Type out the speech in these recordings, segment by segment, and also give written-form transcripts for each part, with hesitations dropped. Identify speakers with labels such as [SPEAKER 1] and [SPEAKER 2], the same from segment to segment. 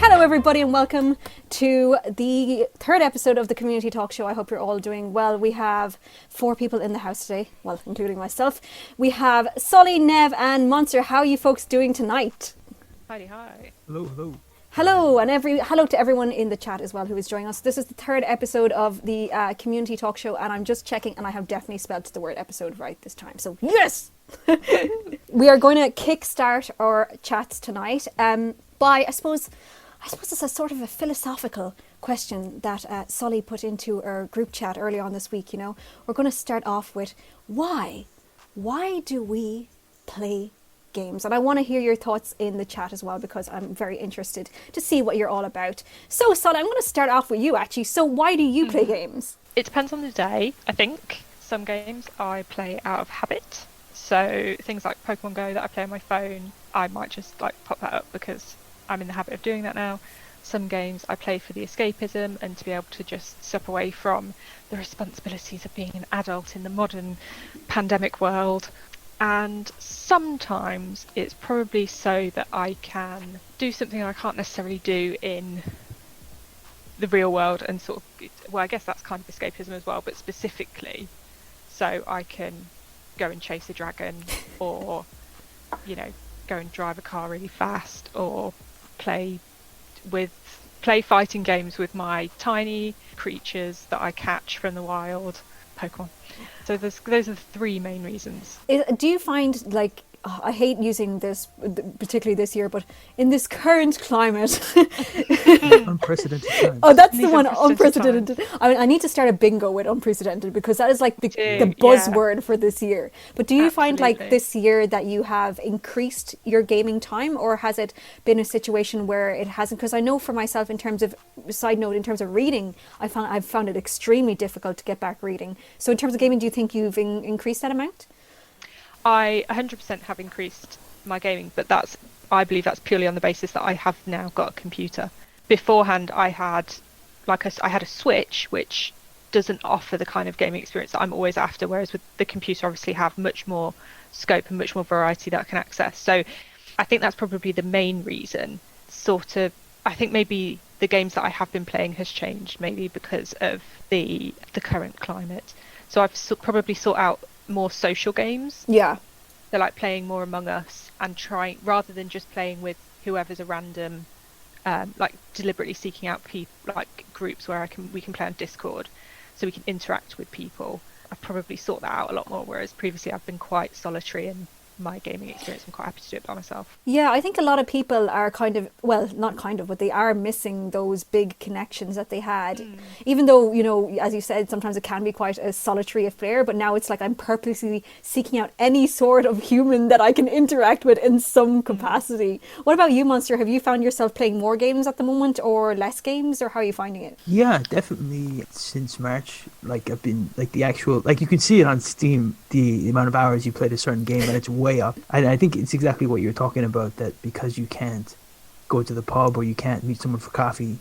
[SPEAKER 1] Hello everybody and welcome to the third episode of the ComYunity TalkShow. I hope you're all doing well. We have 4 people in the house today, well, including myself. We have Soli, Nev and Monster. How are you folks doing tonight?
[SPEAKER 2] Hi.
[SPEAKER 3] Hello.
[SPEAKER 1] Hello, and hello to everyone in the chat as well who is joining us. This is the third episode of the ComYunity TalkShow, and I'm just checking, and I have definitely spelled the word episode right this time. So yes! We are going to kickstart our chats tonight by, I suppose it's a sort of a philosophical question that Soli put into our group chat earlier on this week. You know, we're going to start off with why? Why do we play games? And I want to hear your thoughts in the chat as well, because I'm very interested to see what you're all about. So Soli, I'm going to start off with you actually. So why do you play games?
[SPEAKER 2] It depends on the day, I think. Some games I play out of habit. So things like Pokemon Go that I play on my phone, I might just like pop that up because I'm in the habit of doing that now. Some games I play for the escapism and to be able to just step away from the responsibilities of being an adult in the modern pandemic world. And sometimes it's probably so that I can do something I can't necessarily do in the real world and sort of, well, I guess that's kind of escapism as well, but specifically so I can go and chase a dragon or, you know, go and drive a car really fast or play fighting games with my tiny creatures that I catch from the wild, Pokemon. So those are the 3 main reasons.
[SPEAKER 1] Do you find, like, I hate using this, particularly this year, but in this current climate...
[SPEAKER 3] Unprecedented times.
[SPEAKER 1] Oh, that's the one, unprecedented. I need to start a bingo with unprecedented, because that is like the buzzword for this year. But do you find like this year that you have increased your gaming time, or has it been a situation where it hasn't? Because I know for myself, in terms of, side note, in terms of reading, I've found it extremely difficult to get back reading. So in terms of gaming, do you think you've increased that amount?
[SPEAKER 2] I 100% have increased my gaming, but I believe that's purely on the basis that I have now got a computer. Beforehand, I had a Switch, which doesn't offer the kind of gaming experience that I'm always after, whereas with the computer, obviously have much more scope and much more variety that I can access. So I think that's probably the main reason. Sort of, I think maybe the games that I have been playing has changed, maybe because of the current climate. So I've probably sought out more social games.
[SPEAKER 1] Yeah.
[SPEAKER 2] They're like playing more Among Us and trying, rather than just playing with whoever's a random, like deliberately seeking out people, like groups where we can play on Discord so we can interact with people. I've probably sought that out a lot more, whereas previously I've been quite solitary in my gaming experience. I'm quite happy to do it by myself.
[SPEAKER 1] Yeah, I think a lot of people are but they are missing those big connections that they had. Even though, you know, as you said, sometimes it can be quite a solitary affair, but now it's like I'm purposely seeking out any sort of human that I can interact with in some capacity. What about you, Monster? Have you found yourself playing more games at the moment or less games, or how are you finding it?
[SPEAKER 3] Yeah, definitely since March. Like I've been like the actual, like you can see it on Steam, the amount of hours you played a certain game, and it's way up. And I think it's exactly what you're talking about, that because you can't go to the pub or you can't meet someone for coffee,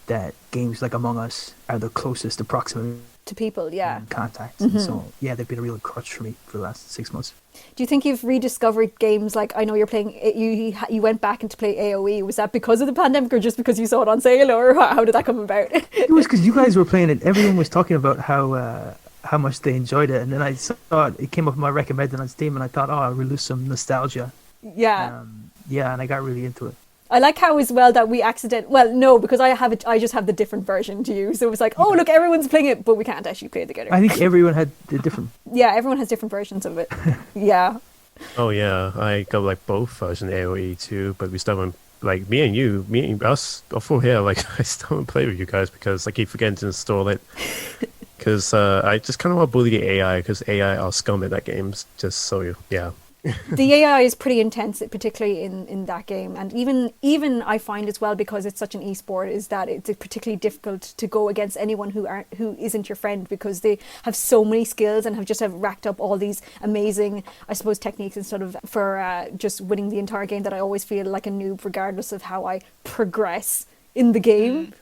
[SPEAKER 3] that games like Among Us are the closest approximate
[SPEAKER 1] to people,
[SPEAKER 3] contacts. And so they've been a real crutch for me for the last 6 months.
[SPEAKER 1] Do you think you've rediscovered games? Like, I know you're playing, you went back into play AoE. Was that because of the pandemic or just because you saw it on sale, or how did that come about?
[SPEAKER 3] It was because you guys were playing it. Everyone was talking about how much they enjoyed it, and then I saw it came up in my recommended on Steam, and I thought, I'll relive some nostalgia.
[SPEAKER 1] Yeah.
[SPEAKER 3] And I got really into it.
[SPEAKER 1] I like how as well that we because I just have the different version to you, so it was like, oh look, everyone's playing it, but we can't actually play it together.
[SPEAKER 3] I think everyone had the different.
[SPEAKER 1] Yeah, everyone has different versions of it. Yeah.
[SPEAKER 4] Oh yeah, I got like both versions AoE too, but we still haven't, like me and us, all 4 here, like I still haven't played with you guys because I keep forgetting to install it. Because I just kind of want to bully the AI, because AI are scum at that game. Just so yeah.
[SPEAKER 1] The AI is pretty intense, particularly in that game, and even I find as well, because it's such an esport, is that it's particularly difficult to go against anyone who isn't your friend, because they have so many skills and have racked up all these amazing, I suppose, techniques and sort of for just winning the entire game, that I always feel like a noob regardless of how I progress in the game.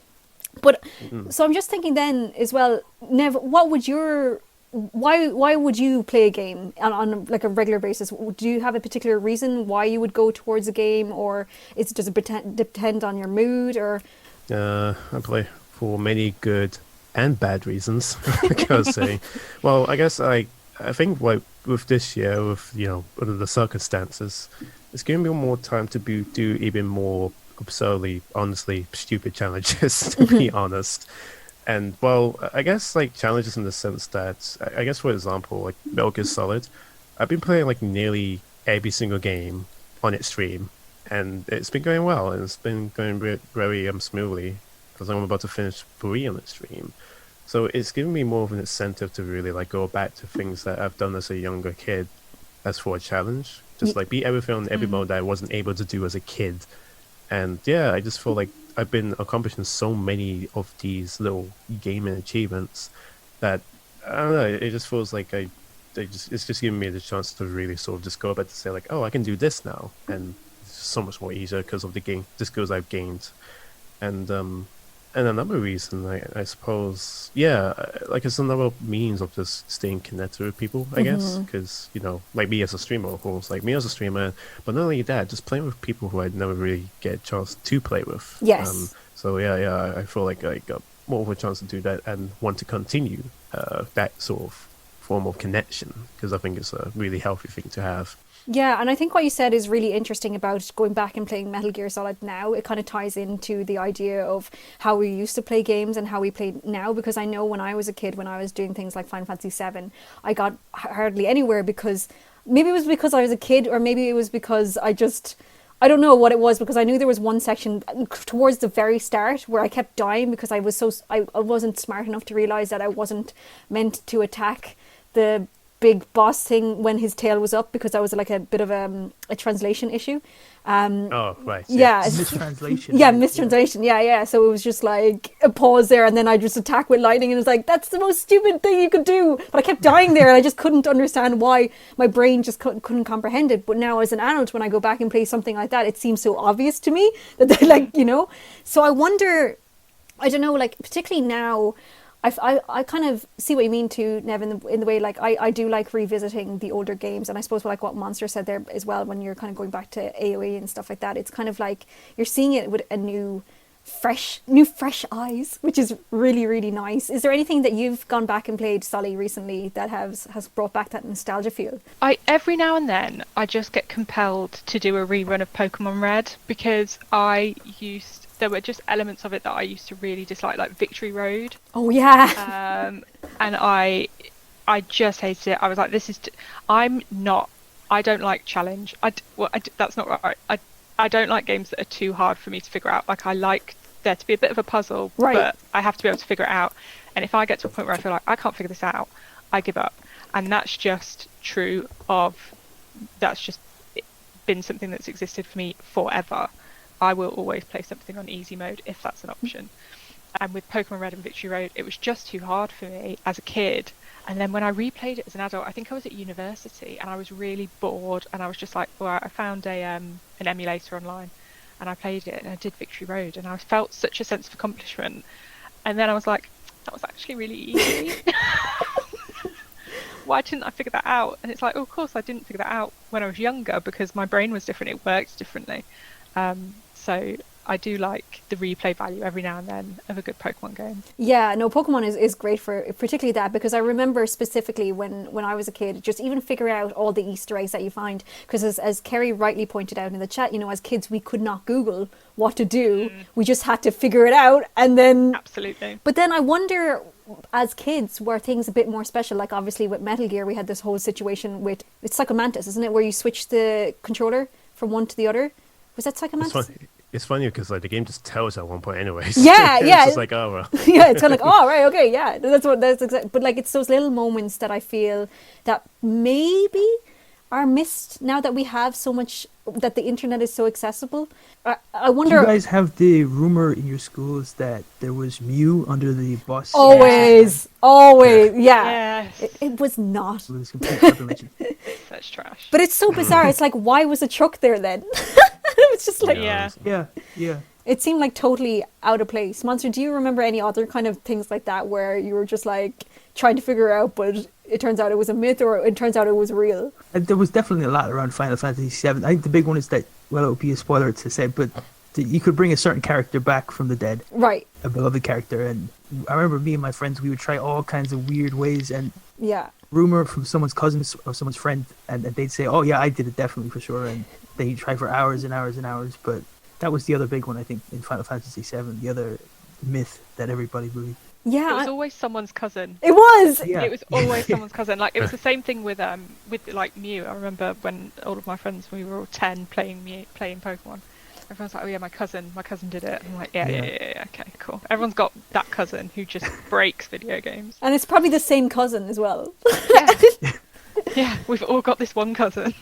[SPEAKER 1] But so I'm just thinking then as well, Nev, what would your why would you play a game on like a regular basis? Do you have a particular reason why you would go towards a game, or does it depend on your mood, or?
[SPEAKER 4] I play for many good and bad reasons. I gotta say. Well, I guess I think like with this year, with under the circumstances, it's giving me more time to do even more absurdly, honestly stupid challenges. To be honest. And well, I guess like challenges in the sense that I guess for example, like Metal Gear Solid, I've been playing like nearly every single game on its stream, and it's been going well, and it's been going very smoothly because I'm about to finish 3 on its stream. So it's given me more of an incentive to really like go back to things that I've done as a younger kid, as for a challenge, just like beat everything on every mode that I wasn't able to do as a kid. And yeah, I just feel like I've been accomplishing so many of these little gaming achievements that I don't know. It just feels like it's just giving me the chance to really sort of just go back to say like, oh, I can do this now, and it's just so much more easier because of the skills I've gained, and another reason I suppose, yeah, like it's another means of just staying connected with people, I guess, because like me as a streamer, of course, like me as a streamer, but not only that, just playing with people who I'd never really get a chance to play with.
[SPEAKER 1] Yes.
[SPEAKER 4] So yeah, I feel like I got more of a chance to do that and want to continue that sort of form of connection, because I think it's a really healthy thing to have.
[SPEAKER 1] Yeah, and I think what you said is really interesting about going back and playing Metal Gear Solid now. It kind of ties into the idea of how we used to play games and how we play now, because I know when I was a kid, when I was doing things like Final Fantasy VII, I got hardly anywhere because maybe it was because I was a kid, or maybe it was because I don't know what it was, because I knew there was one section towards the very start where I kept dying because I wasn't smart enough to realize that I wasn't meant to attack the big boss thing when his tail was up, because that was like a bit of a translation issue.
[SPEAKER 4] Oh, right.
[SPEAKER 1] Yeah.
[SPEAKER 3] Mistranslation.
[SPEAKER 1] Yeah, mistranslation. Yeah. So it was just like a pause there, and then I just attack with lightning, and it's like, that's the most stupid thing you could do. But I kept dying there, and I just couldn't understand why. My brain just couldn't comprehend it. But now as an adult, when I go back and play something like that, it seems so obvious to me that they So I wonder, I don't know, like particularly now, I kind of see what you mean too, Nev, in the way like I do like revisiting the older games, and I suppose like what Monster said there as well, when you're kind of going back to AoE and stuff like that, it's kind of like you're seeing it with a new fresh eyes, which is really, really nice. Is there anything that you've gone back and played, Soli, recently that has brought back that nostalgia feel?
[SPEAKER 2] Every now and then I just get compelled to do a rerun of Pokemon Red, because there were just elements of it that I used to really dislike, like Victory Road.
[SPEAKER 1] Oh yeah.
[SPEAKER 2] And I just hated it. I was like, I don't like challenge. That's not right. I don't like games that are too hard for me to figure out. Like, I like there to be a bit of a puzzle,
[SPEAKER 1] right,
[SPEAKER 2] but I have to be able to figure it out. And if I get to a point where I feel like I can't figure this out, I give up. And that's just that's just been something that's existed for me forever. I will always play something on easy mode if that's an option. And with Pokemon Red and Victory Road, it was just too hard for me as a kid. And then when I replayed it as an adult, I think I was at university, and I was really bored, and I was just like, well, I found an emulator online, and I played it, and I did Victory Road, and I felt such a sense of accomplishment. And then I was like, that was actually really easy. Why didn't I figure that out? And it's like, oh, of course I didn't figure that out when I was younger, because my brain was different, it worked differently. So I do like the replay value every now and then of a good Pokemon game.
[SPEAKER 1] Yeah, no, Pokemon is great for particularly that, because I remember specifically when I was a kid, just even figuring out all the Easter eggs that you find, because as Kerry rightly pointed out in the chat, as kids we could not Google what to do. We just had to figure it out, and then...
[SPEAKER 2] Absolutely.
[SPEAKER 1] But then I wonder, as kids, were things a bit more special? Like obviously with Metal Gear we had this whole situation with, it's Psychomantis, isn't it, where you switch the controller from one to the other? Was that Psychomantis?
[SPEAKER 4] It's funny because like the game just tells at one point anyways.
[SPEAKER 1] Yeah.
[SPEAKER 4] It's just like, oh well.
[SPEAKER 1] Yeah, it's kind of like, oh right, okay, yeah, that's exactly. But like, it's those little moments that I feel that maybe are missed now that we have so much, that the internet is so accessible. I wonder.
[SPEAKER 3] Do you guys have the rumor in your schools that there was Mew under the bus?
[SPEAKER 1] Always, yeah.
[SPEAKER 2] Yes.
[SPEAKER 1] It was not.
[SPEAKER 3] It was complete urban legend.
[SPEAKER 2] That's trash.
[SPEAKER 1] But it's so bizarre. It's like, why was a truck there then? It's just like,
[SPEAKER 3] Yeah.
[SPEAKER 1] It seemed like totally out of place. Monster, do you remember any other kind of things like that where you were just like trying to figure out, but it turns out it was a myth, or it turns out it was real.
[SPEAKER 3] And there was definitely a lot around Final Fantasy VII. I think the big one is that, well, it would be a spoiler to say, but you could bring a certain character back from the dead.
[SPEAKER 1] Right.
[SPEAKER 3] A beloved character. And I remember me and my friends, we would try all kinds of weird ways, and
[SPEAKER 1] Yeah.
[SPEAKER 3] rumor from someone's cousin or someone's friend, and they'd say, oh yeah, I did it definitely for sure. And they'd try for hours and hours and hours. But that was the other big one, I think, in Final Fantasy VII, the other myth that everybody believed.
[SPEAKER 1] Yeah.
[SPEAKER 2] It was always someone's cousin.
[SPEAKER 1] It was!
[SPEAKER 3] Yeah.
[SPEAKER 2] It was always someone's cousin. Like, it was the same thing with like Mew. I remember when all of my friends, we were all 10 playing Pokemon. Everyone's like, oh yeah, my cousin did it. I'm like, yeah, okay, cool. Everyone's got that cousin who just breaks video games.
[SPEAKER 1] And it's probably the same cousin as well.
[SPEAKER 2] Yeah. Yeah, we've all got this one cousin.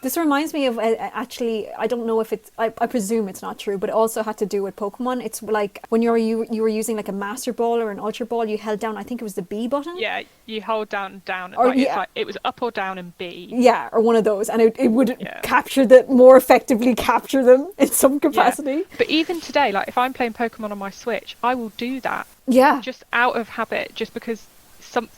[SPEAKER 1] This reminds me of, actually, I don't know if it's, I presume it's not true, but it also had to do with Pokemon. It's like when you were using like a Master Ball or an Ultra Ball, you held down, I think it was the B button?
[SPEAKER 2] Yeah, you hold down,
[SPEAKER 1] Or,
[SPEAKER 2] like,
[SPEAKER 1] yeah.
[SPEAKER 2] it's like, it was up or down and B.
[SPEAKER 1] Yeah, or one of those, and it would
[SPEAKER 2] Yeah.
[SPEAKER 1] more effectively capture them in some capacity.
[SPEAKER 2] Yeah. But even today, like, if I'm playing Pokemon on my Switch, I will do that
[SPEAKER 1] Yeah.
[SPEAKER 2] just out of habit, just because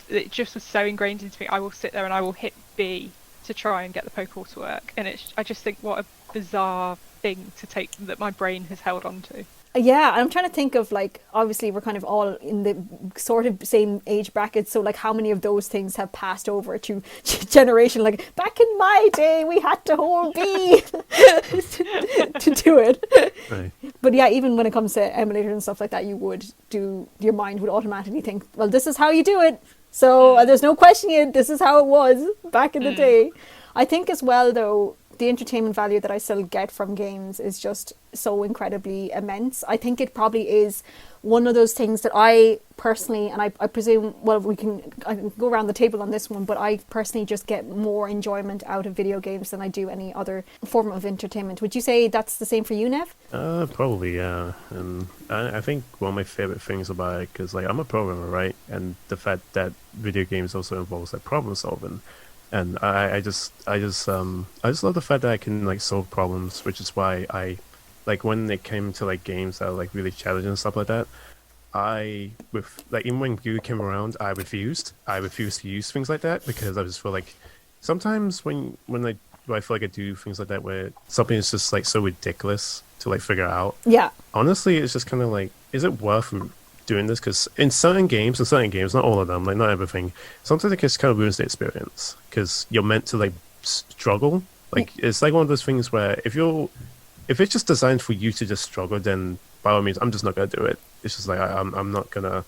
[SPEAKER 2] it just was so ingrained into me. I will sit there and I will hit B to try and get the Pokeball to work, and I just think what a bizarre thing to take that my brain has held on to.
[SPEAKER 1] Yeah, I'm trying to think of, like, obviously we're kind of all in the sort of same age bracket, so like how many of those things have passed over to generation, like back in my day we had to hold B to do it.
[SPEAKER 4] Right.
[SPEAKER 1] But yeah, even when it comes to emulators and stuff like that, your mind would automatically think, well, this is how you do it. So there's no questioning it. This is how it was back in the day. I think as well, though, the entertainment value that I still get from games is just so incredibly immense. I think it probably is one of those things that I personally, and I presume, well, I can go around the table on this one, but I personally just get more enjoyment out of video games than I do any other form of entertainment. Would you say that's the same for you, Nev?
[SPEAKER 4] Probably, yeah. And I think one of my favorite things about it, because like I'm a programmer, right? And the fact that video games also involves like problem solving. And I just love the fact that I can like solve problems, which is why I like when it came to like games that are like really challenging and stuff like that. Even when Goo came around, I refused to use things like that, because I just feel like sometimes when I feel like I do things like that where something is just like so ridiculous to like figure out.
[SPEAKER 1] Yeah.
[SPEAKER 4] Honestly, it's just kind of like, is it worth doing this? Because in certain games, not all of them, like not everything, sometimes it just kind of ruins the experience, because you're meant to like struggle. Like it's like one of those things where if it's just designed for you to just struggle, then by all means I'm just not gonna do it. It's just like I'm not gonna.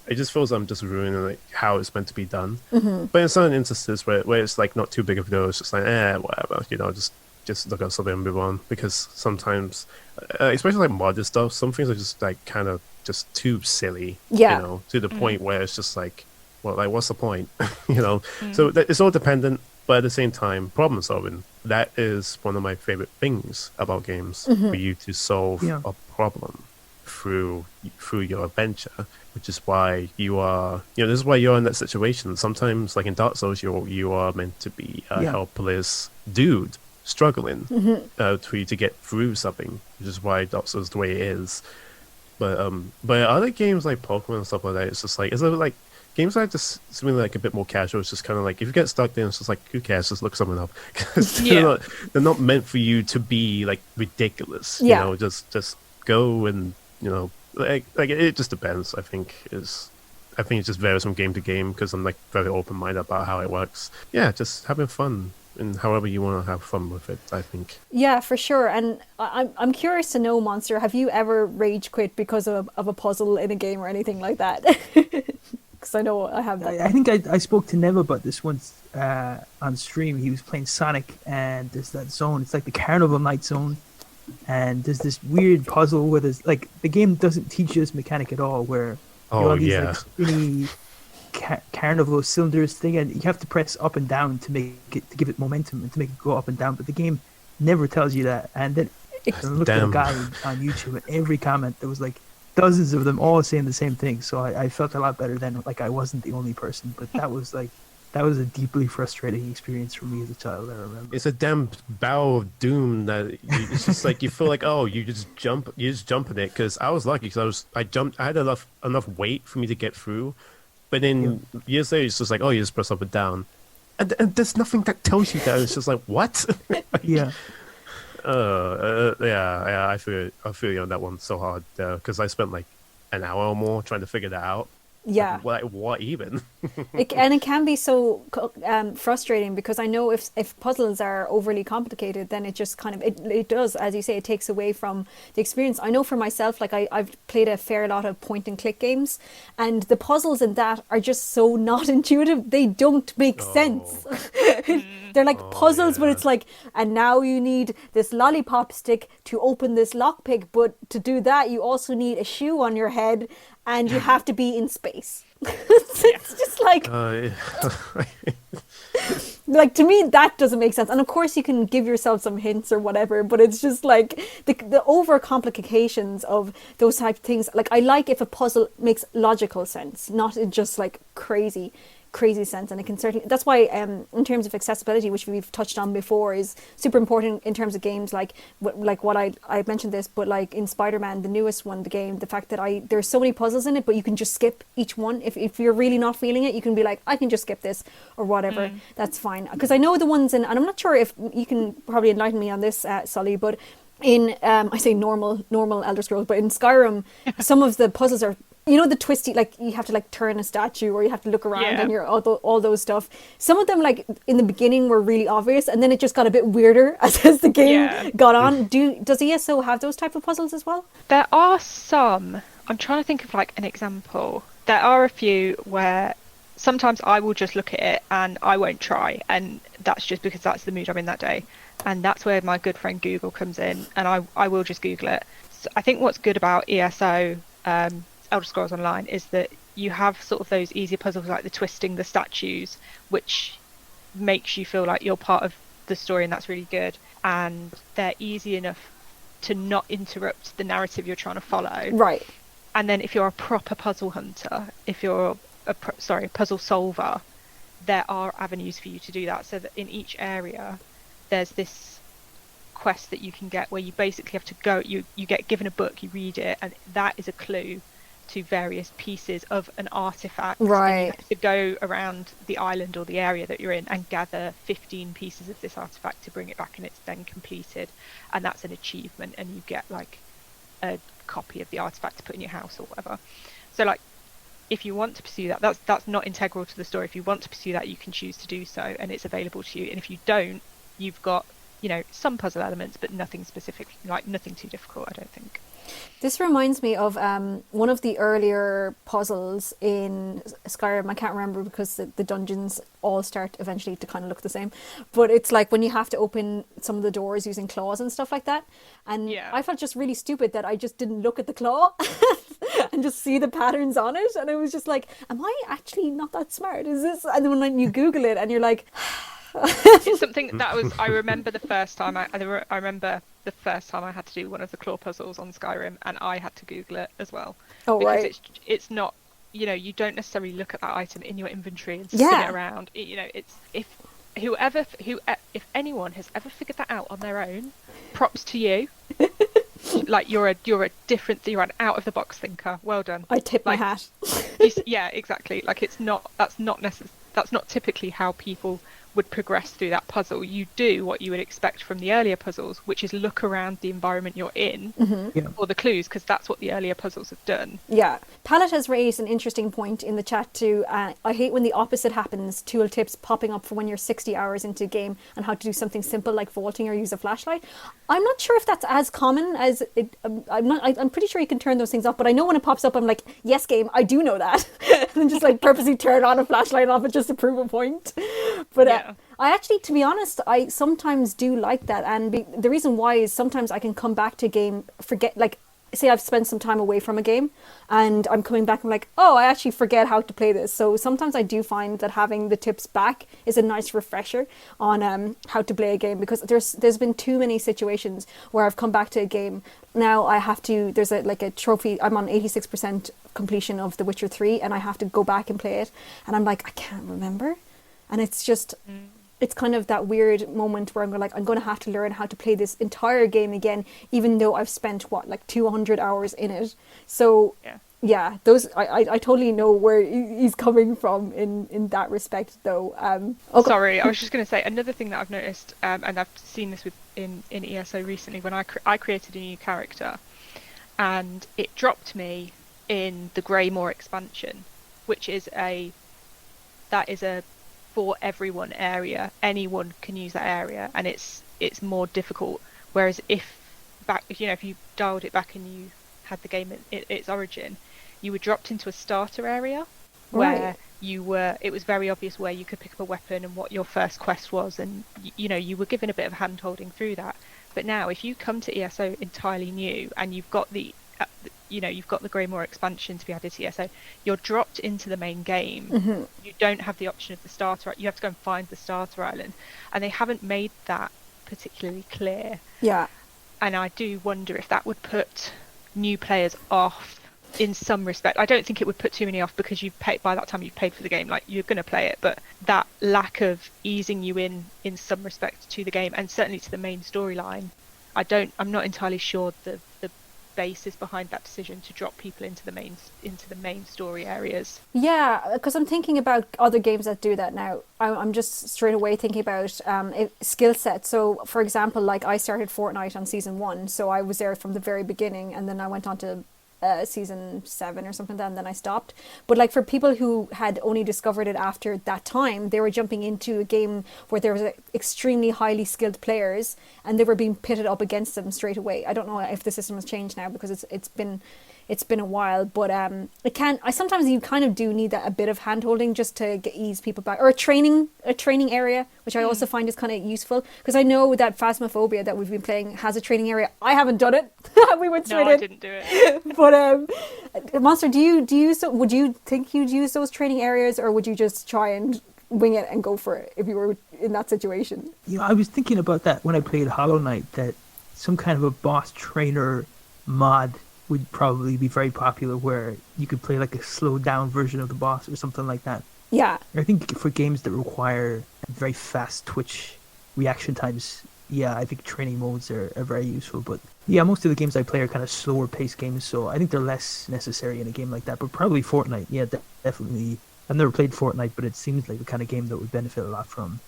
[SPEAKER 4] It just feels I'm just ruining like how it's meant to be done. Mm-hmm. But in certain instances where it's like not too big of a deal, it's just like whatever, just look at something and move on. Because sometimes, especially like modded stuff, some things are just like kind of just too silly, to the point where it's just like, well, like what's the point, So it's all dependent, but at the same time, problem solving, that is one of my favorite things about games, for you to solve a problem through your adventure, which is why you are, this is why you're in that situation. Sometimes, like in Dark Souls, you are meant to be a helpless dude struggling for you to get through something, which is why Dark Souls is the way it is. But other games like Pokemon and stuff like that, it's just like, it's like games that are just something like a bit more casual. It's just kind of like, if you get stuck there, it's just like, who cares? Just look something up. Because they're not meant for you to be like ridiculous. Just go and like it just depends. I think it just varies from game to game, because I'm like very open minded about how it works. Yeah, just having fun. And however you want to have fun with it, I think. Yeah,
[SPEAKER 1] for sure. And I'm curious to know, Monster, have you ever rage quit because of a puzzle in a game or anything like that? Because I know I have that.
[SPEAKER 3] I think I spoke to Neva about this once on stream. He was playing Sonic, and there's that zone. It's like the Carnival Night zone. And there's this weird puzzle where there's like, the game doesn't teach you this mechanic at all, where like spinny carnival cylinders thing, and you have to press up and down to give it momentum and to make it go up and down, but the game never tells you that. And then I looked at a guy on YouTube, and every comment there was like dozens of them all saying the same thing, so I felt a lot better then, like I wasn't the only person. But that was a deeply frustrating experience for me as a child, I remember.
[SPEAKER 4] It's a damn bow of doom that it's just like, you feel like, oh, you just jump in it. Because I was lucky, because I had enough weight for me to get through, But then years later, it's just like, oh, you just press up and down. And there's nothing that tells you that. It's just like, what?
[SPEAKER 3] Yeah.
[SPEAKER 4] Yeah, I feel you on that one so hard because I spent like an hour or more trying to figure that out.
[SPEAKER 1] Yeah.
[SPEAKER 4] Like, what even?
[SPEAKER 1] It can be so frustrating because I know if puzzles are overly complicated, then it just kind of it does, as you say, it takes away from the experience. I know for myself, like I've played a fair lot of point and click games, and the puzzles in that are just so not intuitive. They don't make sense. They're like puzzles, but it's like, and now you need this lollipop stick to open this lockpick, but to do that you also need a shoe on your head and you have to be in space. It's just like like to me that doesn't make sense. And of course you can give yourself some hints or whatever, but it's just like the over complications of those type of things. Like I like if a puzzle makes logical sense, not in just like crazy sense. And it can certainly, that's why in terms of accessibility, which we've touched on before, is super important in terms of games like what I mentioned this, but like in Spider-Man, the newest one, the game, the fact that there's so many puzzles in it, but you can just skip each one. If you're really not feeling it, you can be like, I can just skip this or whatever. That's fine. Because I know the ones in, and I'm not sure if you can probably enlighten me on this, Soli, but in I say normal Elder Scrolls, but in Skyrim, some of the puzzles are, you know, the twisty, like you have to like turn a statue or you have to look around and you're all those stuff. Some of them, like in the beginning, were really obvious, and then it just got a bit weirder as the game got on. Does ESO have those type of puzzles as well?
[SPEAKER 2] There are some. I'm trying to think of like an example. There are a few where sometimes I will just look at it and I won't try, and that's just because that's the mood I'm in that day. And that's where my good friend Google comes in, and I will just Google it. So I think what's good about ESO, Elder Scrolls Online, is that you have sort of those easier puzzles like the twisting the statues, which makes you feel like you're part of the story, and that's really good. And they're easy enough to not interrupt the narrative you're trying to follow.
[SPEAKER 1] Right.
[SPEAKER 2] And then if you're a proper puzzle hunter, if you're a puzzle solver, there are avenues for you to do that. So that in each area, there's this quest that you can get where you basically have to go, you get given a book, you read it, and that is a clue to various pieces of an artifact.
[SPEAKER 1] Right.
[SPEAKER 2] And you have to go around the island or the area that you're in and gather 15 pieces of this artifact to bring it back, and it's then completed, and that's an achievement, and you get like a copy of the artifact to put in your house or whatever. So like, if you want to pursue that, that's not integral to the story. If you want to pursue that, you can choose to do so, and it's available to you. And if you don't, you've got, you know, some puzzle elements, but nothing specific, like nothing too difficult, I don't think.
[SPEAKER 1] This reminds me of one of the earlier puzzles in Skyrim. I can't remember because the dungeons all start eventually to kind of look the same. But it's like when you have to open some of the doors using claws and stuff like that. And I felt just really stupid that I just didn't look at the claw and just see the patterns on it. And it was just like, am I actually not that smart? Is this? And then when you Google it and you're like...
[SPEAKER 2] It's something that I remember the first time I remember the first time I had to do one of the claw puzzles on Skyrim, and I had to Google it as well. Oh, because
[SPEAKER 1] right.
[SPEAKER 2] It's not, you know, you don't necessarily look at that item in your inventory and spin it around. You know, it's if anyone has ever figured that out on their own, props to you. Like you're an out of the box thinker. Well done.
[SPEAKER 1] I tip my hat.
[SPEAKER 2] Yeah, exactly. Like that's not typically how people would progress through that puzzle. You do what you would expect from the earlier puzzles, which is look around the environment you're in for the clues, because that's what the earlier puzzles have done. Yeah.
[SPEAKER 1] Pallet has raised an interesting point in the chat too. I hate when the opposite happens. Tool tips popping up for when you're 60 hours into a game and how to do something simple like vaulting or use a flashlight. I'm not sure if that's as common as it. I'm pretty sure you can turn those things off, but I know when it pops up, I'm like, yes, game, I do know that, and just like purposely turn on a flashlight off it just to prove a point. But I actually, to be honest, I sometimes do like that, and the reason why is sometimes I can come back to a game, forget, like, say I've spent some time away from a game and I'm coming back and I'm like, oh, I actually forget how to play this. So sometimes I do find that having the tips back is a nice refresher on how to play a game, because there's been too many situations where I've come back to a game. Now I have to, there's a trophy, I'm on 86% completion of The Witcher 3 and I have to go back and play it, and I'm like, I can't remember. And it's just, it's kind of that weird moment where I'm going to have to learn how to play this entire game again, even though I've spent, 200 hours in it. So Yeah, those I totally know where he's coming from in that respect, though. Okay.
[SPEAKER 2] Sorry, I was just going to say another thing that I've noticed, and I've seen this in ESO recently when I created a new character, and it dropped me in the Greymore expansion, which is a for everyone area. Anyone can use that area, and it's more difficult. Whereas if you dialed it back and you had the game at its origin, you were dropped into a starter area where it was very obvious where you could pick up a weapon and what your first quest was, and you were given a bit of hand holding through that. But now if you come to ESO entirely new and you've got the Greymore expansion to be added to ESO, you're dropped into the main game.
[SPEAKER 1] Mm-hmm.
[SPEAKER 2] You don't have the option of the starter. You have to go and find the starter island, and they haven't made that particularly clear.
[SPEAKER 1] Yeah.
[SPEAKER 2] And I do wonder if that would put new players off in some respect. I don't think it would put too many off because by that time you've paid for the game, like you're going to play it, but that lack of easing you in some respect to the game, and certainly to the main storyline, I'm not entirely sure the basis behind that decision to drop people into the main story areas.
[SPEAKER 1] Yeah, because I'm thinking about other games that do that now. I'm just straight away thinking about skill sets. So, for example, like I started Fortnite on season 1, so I was there from the very beginning, and then I went on to season 7 or something like that, and then I stopped. But like for people who had only discovered it after that time, they were jumping into a game where there was extremely highly skilled players, and they were being pitted up against them straight away. I don't know if the system has changed now because it's been a while, but sometimes you kind of do need a bit of hand holding just to ease people back, or a training area, which I also find is kind of useful, because I know that Phasmophobia that we've been playing has a training area. I haven't done it. We went straight in.
[SPEAKER 2] No, I didn't do it.
[SPEAKER 1] But Monster, would you think you'd use those training areas, or would you just try and wing it and go for it if you were in that situation?
[SPEAKER 3] I was thinking about that when I played Hollow Knight, that some kind of a boss trainer mod would probably be very popular, where you could play like a slowed down version of the boss or something like that.
[SPEAKER 1] Yeah.
[SPEAKER 3] I think for games that require very fast twitch reaction times, I think training modes are very useful. But most of the games I play are kind of slower paced games, so I think they're less necessary in a game like that. But probably Fortnite, definitely. I've never played Fortnite, but it seems like the kind of game that would benefit a lot from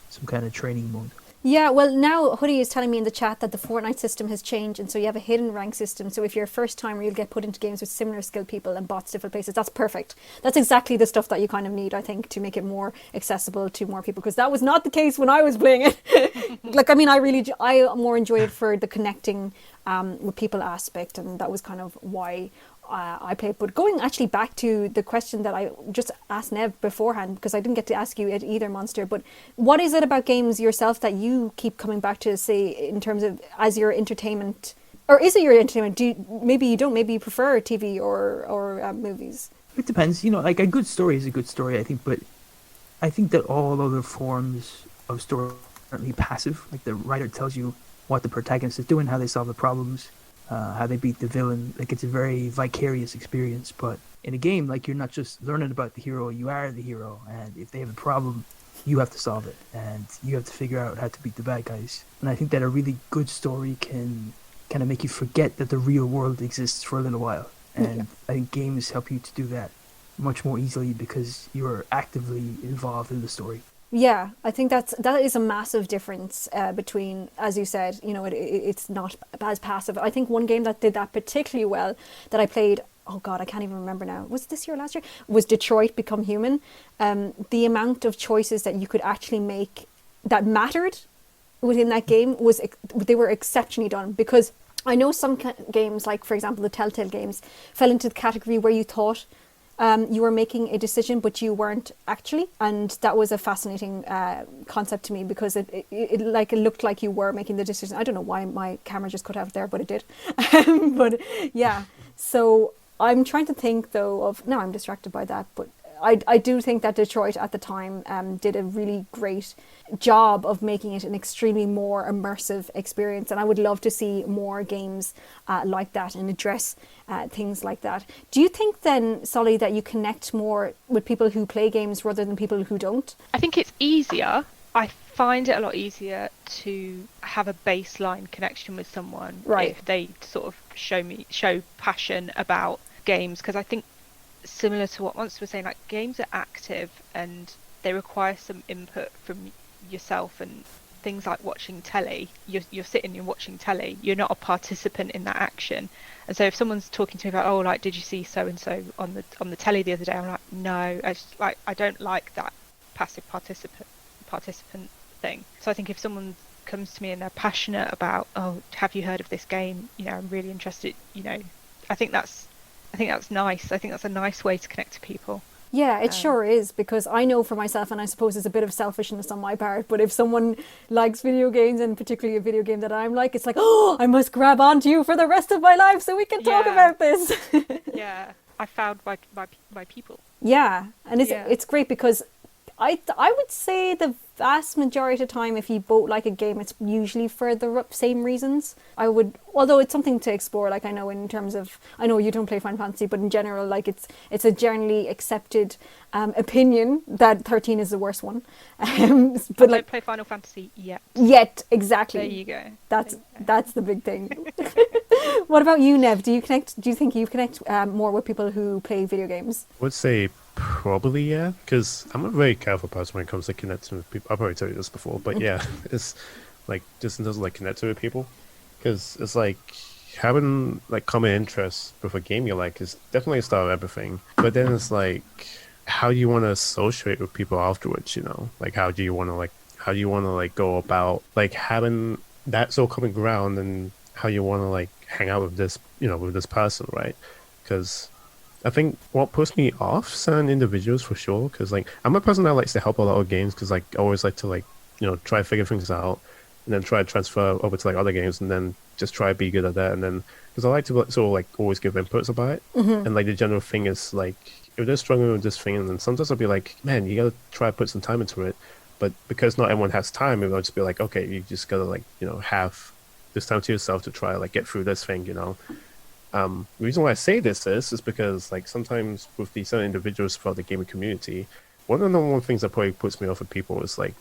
[SPEAKER 3] some kind of training mode.
[SPEAKER 1] Yeah, well, now Hoodie is telling me in the chat that the Fortnite system has changed, and so you have a hidden rank system. So if you're a first timer, you'll get put into games with similar skilled people and bots different places. That's perfect. That's exactly the stuff that you kind of need, I think, to make it more accessible to more people, because that was not the case when I was playing it. I more enjoyed it for the connecting with people aspect, and that was kind of why I played. But going actually back to the question that I just asked Nev beforehand, because I didn't get to ask you it either, Monster, but what is it about games yourself that you keep coming back to, say, in terms of as your entertainment? Or is it your entertainment? Maybe you don't, maybe you prefer TV or movies? It
[SPEAKER 3] depends. Like a good story is a good story, I think, but I think that all other forms of story are currently passive. Like the writer tells you what the protagonist is doing, how they solve the problems, how they beat the villain. Like it's a very vicarious experience. But in a game, like you're not just learning about the hero, you are the hero, and if they have a problem, you have to solve it, and you have to figure out how to beat the bad guys. And I think that a really good story can kind of make you forget that the real world exists for a little while. And I think games help you to do that much more easily because you're actively involved in the story. Yeah, I think that is a massive difference between, as you said, it's not as passive. I think one game that did that particularly well that I played, oh God, I can't even remember now. Was it this year or last year? Was Detroit Become Human. The amount of choices that you could actually make that mattered within that game they were exceptionally done, because I know some games, like for example the Telltale games, fell into the category where you thought you were making a decision but you weren't actually, and that was a fascinating concept to me, because it looked like you were making the decision. I don't know why my camera just cut out there, but it did. But yeah, so I'm trying to think though of, no, I'm distracted by that, but I do think that Detroit at the time did a really great job of making it an extremely more immersive experience, and I would love to see more games like that and address things like that. Do you think then, Soli, that you connect more with people who play games rather than people who don't?
[SPEAKER 2] I think it's easier. I find it a lot easier to have a baseline connection with someone,
[SPEAKER 1] right,
[SPEAKER 2] if they sort of show passion about games, because I think similar to what Monster was saying, like games are active and they require some input from yourself, and things like watching telly, you're sitting and watching telly, you're not a participant in that action. And so if someone's talking to me about, oh, like, did you see so and so on the telly the other day, I'm like, no, I don't like that passive participant thing. So I think if someone comes to me and they're passionate about, oh, have you heard of this game, I'm really interested, I think that's nice. I think that's a nice way to connect to people.
[SPEAKER 1] Yeah, it sure is, because I know for myself, and I suppose it's a bit of selfishness on my part, but if someone likes video games, and particularly a video game that I'm like, it's like, oh, I must grab onto you for the rest of my life so we can talk about this.
[SPEAKER 2] Yeah, I found my people.
[SPEAKER 1] Yeah, and it's great because I would say the vast majority of the time, if you both like a game, it's usually for the same reasons. Although it's something to explore, like I know in terms of, I know you don't play Final Fantasy, but in general, like it's a generally accepted opinion that 13 is the worst one. But
[SPEAKER 2] I don't play Final Fantasy yet.
[SPEAKER 1] Yet, exactly.
[SPEAKER 2] There you go.
[SPEAKER 1] That's the big thing. What about you, Nev? Do you think you connect more with people who play video games?
[SPEAKER 4] I would say probably, yeah, because I'm a very careful person when it comes to connecting with people. I've probably told you this before, but yeah, it's like just in terms of like connecting with people, because it's like having like common interests with a game you like is definitely a start of everything. But then it's like, how do you want to associate with people afterwards? Like how do you want to go about like having that sort of common ground, and how you want to like hang out with this with this person, right? Because I think what puts me off certain individuals for sure, because like I'm a person that likes to help a lot of games, because like I always like to like try to figure things out, and then try to transfer over to like other games, and then just try to be good at that, and then because I like to sort of like always give inputs about it, and like the general thing is like if they're struggling with this thing, and then sometimes I'll be like, man, you gotta try to put some time into it, but because not everyone has time, I'll just be like, okay, you just gotta like have this time to yourself to try like get through this thing, The reason why I say this is because like sometimes with these certain individuals throughout the gaming community, one of the number one things that probably puts me off with people is like,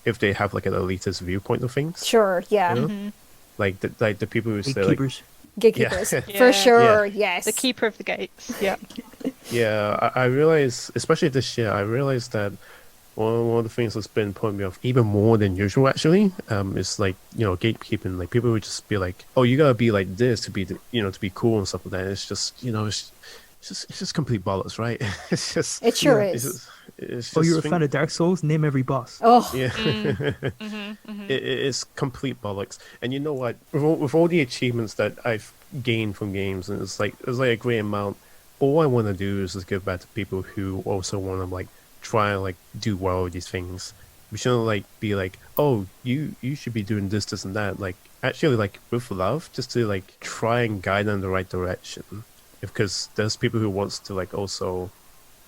[SPEAKER 4] if they have like an elitist viewpoint of things.
[SPEAKER 1] Sure, yeah.
[SPEAKER 4] Like the people who say like
[SPEAKER 1] gatekeepers.
[SPEAKER 2] Yeah.
[SPEAKER 1] For sure,
[SPEAKER 2] Yeah.
[SPEAKER 1] yes.
[SPEAKER 2] The keeper of the gates. Yeah.
[SPEAKER 4] Yeah, I realize, especially this year, I realized that one of the things that's been putting me off even more than usual actually is like gatekeeping. Like people would just be like, oh, you gotta be like this to be to be cool and stuff like that. It's just it's just complete bollocks, right? It's just
[SPEAKER 1] It sure is.
[SPEAKER 4] It's just,
[SPEAKER 3] oh, you're a fan of Dark Souls? Name every boss.
[SPEAKER 1] Oh
[SPEAKER 4] yeah. It's complete bollocks. And you know what, with all the achievements that I've gained from games, and it's like a great amount, all I want to do is just give back to people who also want to like try and like do well with these things. We shouldn't like be like, oh, you should be doing this and that. Like actually like with love, just to like try and guide them in the right direction. Because there's people who wants to like also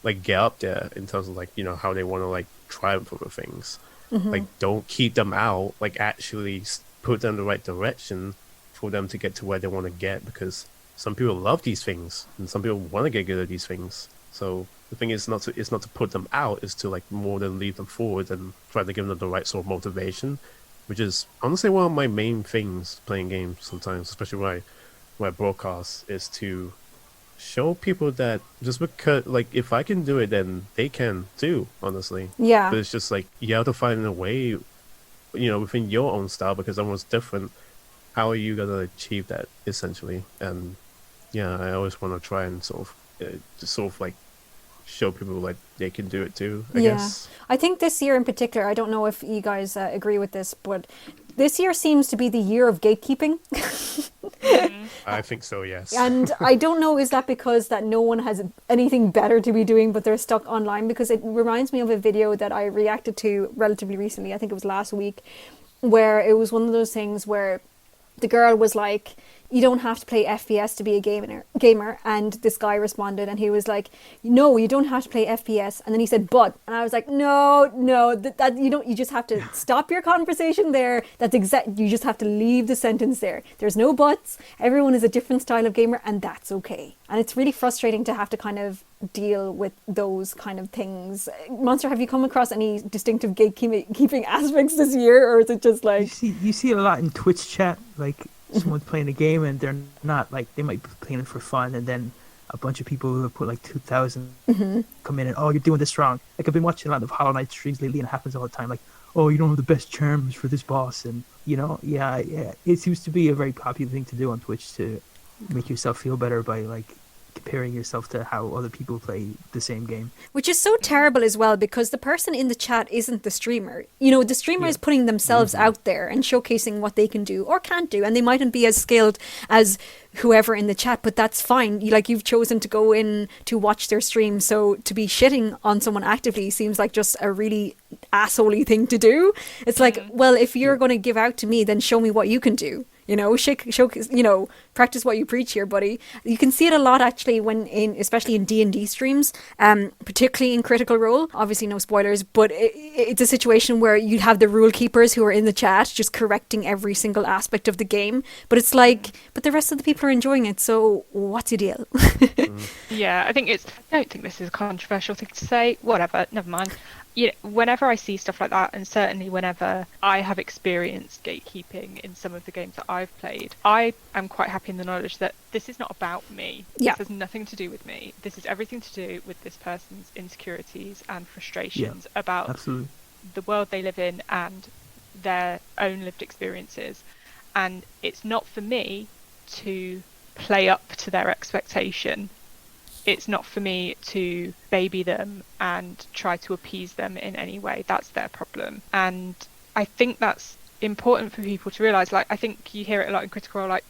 [SPEAKER 4] like get up there in terms of like how they want to like triumph over things. Like don't keep them out, like actually put them in the right direction for them to get to where they want to get, because some people love these things and some people want to get good at these things. So the thing is not to put them out, is to like more than lead them forward and try to give them the right sort of motivation, which is honestly one of my main things playing games sometimes, especially when I broadcast, is to show people that just because like if I can do it, then they can too, honestly.
[SPEAKER 1] yeah.
[SPEAKER 4] But it's just like you have to find a way, within your own style, because everyone's different. How are you gonna achieve that essentially? And yeah, I always want to try and sort of like show people like they can do it too, I guess.
[SPEAKER 1] I think this year in particular, I don't know if you guys agree with this, but this year seems to be the year of gatekeeping.
[SPEAKER 4] I think so, yes.
[SPEAKER 1] And I don't know, is that because that no one has anything better to be doing, but they're stuck online? Because it reminds me of a video that I reacted to relatively recently, I think it was last week, where it was one of those things where the girl was like, you don't have to play FPS to be a gamer. And this guy responded and he was like, no, you don't have to play FPS. And then he said, but. And I was like, no, that you don't, you just have to stop your conversation there. You just have to leave the sentence there. There's no buts. Everyone is a different style of gamer, and that's okay. And it's really frustrating to have to kind of deal with those kind of things. Monster, have you come across any distinctive gatekeeping aspects this year, or is it just like...
[SPEAKER 3] You see a lot in Twitch chat, like someone's playing a game and they're not, like, they might be playing it for fun, and then a bunch of people who have put like 2,000 come in and, oh, you're doing this wrong. Like, I've been watching a lot of Hollow Knight streams lately, and it happens all the time. Like, oh, you don't have the best charms for this boss, and yeah, it seems to be a very popular thing to do on Twitch, to make yourself feel better by like comparing yourself to how other people play the same game.
[SPEAKER 1] Which is so terrible as well, because the person in the chat isn't the streamer. The streamer is putting themselves out there and showcasing what they can do or can't do, and they mightn't be as skilled as whoever in the chat, but that's fine. You've chosen to go in to watch their stream, so to be shitting on someone actively seems like just a really asshole-y thing to do. It's like, well, if you're going to give out to me, then show me what you can do. Showcase, practice what you preach here, buddy. You can see it a lot actually especially in D&D streams, particularly in Critical Role. Obviously no spoilers, but it's a situation where you have the rule keepers who are in the chat just correcting every single aspect of the game. But it's like, but the rest of the people are enjoying it, so what's your deal?
[SPEAKER 2] Yeah, I don't think this is a controversial thing to say. Whatever, never mind. Whenever I see stuff like that, and certainly whenever I have experienced gatekeeping in some of the games that I've played, I am quite happy in the knowledge that this is not about me.
[SPEAKER 1] Yeah.
[SPEAKER 2] This has nothing to do with me. This is everything to do with this person's insecurities and frustrations about
[SPEAKER 3] Absolutely.
[SPEAKER 2] the world they live in and their own lived experiences. And it's not for me to play up to their expectation. It's not for me to baby them and try to appease them in any way. That's their problem. And I think that's important for people to realise. Like, I think you hear it a lot in Critical Role, like,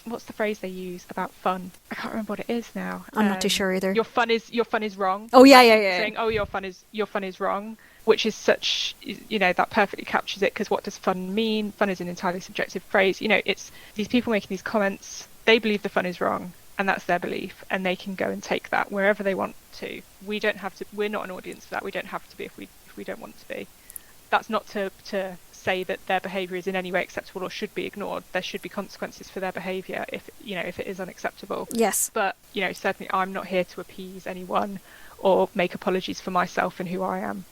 [SPEAKER 2] what's the phrase they use about fun? I can't remember what it is now.
[SPEAKER 1] I'm not too sure either.
[SPEAKER 2] Your fun is wrong.
[SPEAKER 1] Oh, yeah.
[SPEAKER 2] Saying, oh, your fun is wrong, which is such, that perfectly captures it, because what does fun mean? Fun is an entirely subjective phrase. It's these people making these comments, they believe the fun is wrong. And that's their belief, and they can go and take that wherever they want to. We don't have to. We're not an audience for that. We don't have to be if we don't want to be. That's not to say that their behaviour is in any way acceptable or should be ignored. There should be consequences for their behaviour if it is unacceptable.
[SPEAKER 1] Yes.
[SPEAKER 2] But certainly I'm not here to appease anyone or make apologies for myself and who I am.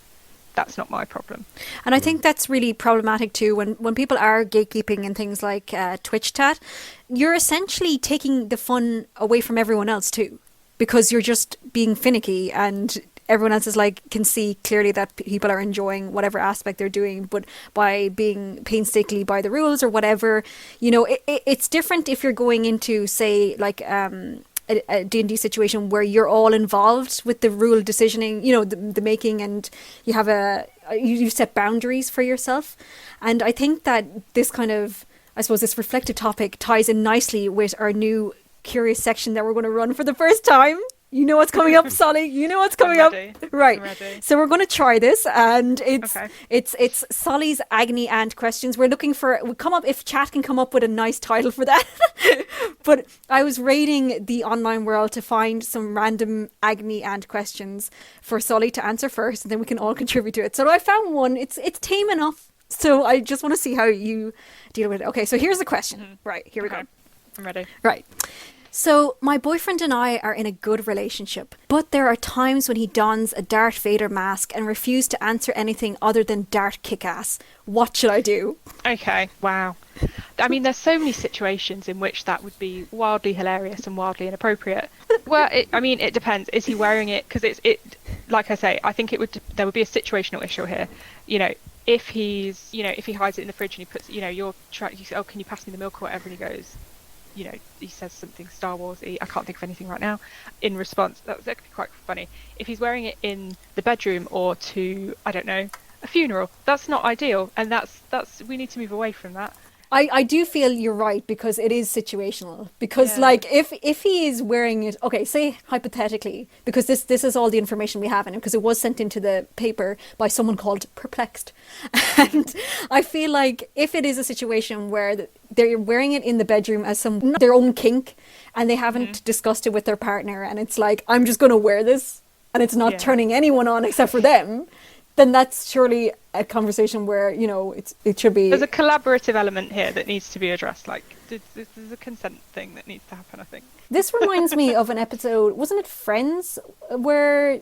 [SPEAKER 2] That's not my problem.
[SPEAKER 1] And I think that's really problematic too, when people are gatekeeping in things like Twitch chat, you're essentially taking the fun away from everyone else too, because you're just being finicky, and everyone else can see clearly that people are enjoying whatever aspect they're doing, but by being painstakingly by the rules or whatever, it's different if you're going into, say, like a D&D situation where you're all involved with the rule decisioning, the making, and you have you set boundaries for yourself. And I think that this kind of, I suppose, this reflective topic ties in nicely with our new curious section that we're going to run for the first time. You know what's coming up, Soli. You know what's coming up. Right. So we're going to try this, and it's Soli's agony aunt questions. We're looking for, if chat can come up with a nice title for that. But I was raiding the online world to find some random agony aunt questions for Soli to answer first, and then we can all contribute to it. So I found one. It's tame enough. So I just want to see how you deal with it. Okay, so here's the question. Mm-hmm. Right, here we go.
[SPEAKER 2] I'm ready.
[SPEAKER 1] Right. So, my boyfriend and I are in a good relationship, but there are times when he dons a Darth Vader mask and refuses to answer anything other than Darth Kickass. What should I do?
[SPEAKER 2] Okay, wow. I mean, there's so many situations in which that would be wildly hilarious and wildly inappropriate. Well, it depends. Is he wearing it? Because it, like I say, I think there would be a situational issue here. If he hides it in the fridge and he puts, you say, oh, can you pass me the milk or whatever, and he goes, he says something Star Wars-y, I can't think of anything right now, in response. That could be quite funny. If he's wearing it in the bedroom or to, I don't know, a funeral, that's not ideal, and that's we need to move away from that.
[SPEAKER 1] I do feel you're right, because it is situational. Because if he is wearing it, okay, say hypothetically, because this is all the information we have in it, because it was sent into the paper by someone called Perplexed. And I feel like if it is a situation where they're wearing it in the bedroom as their own kink, and they haven't discussed it with their partner, and it's like, I'm just going to wear this, and it's not turning anyone on except for them, then that's surely a conversation where, it should be...
[SPEAKER 2] There's a collaborative element here that needs to be addressed. Like, there's a consent thing that needs to happen, I think.
[SPEAKER 1] This reminds me of an episode, wasn't it Friends, where,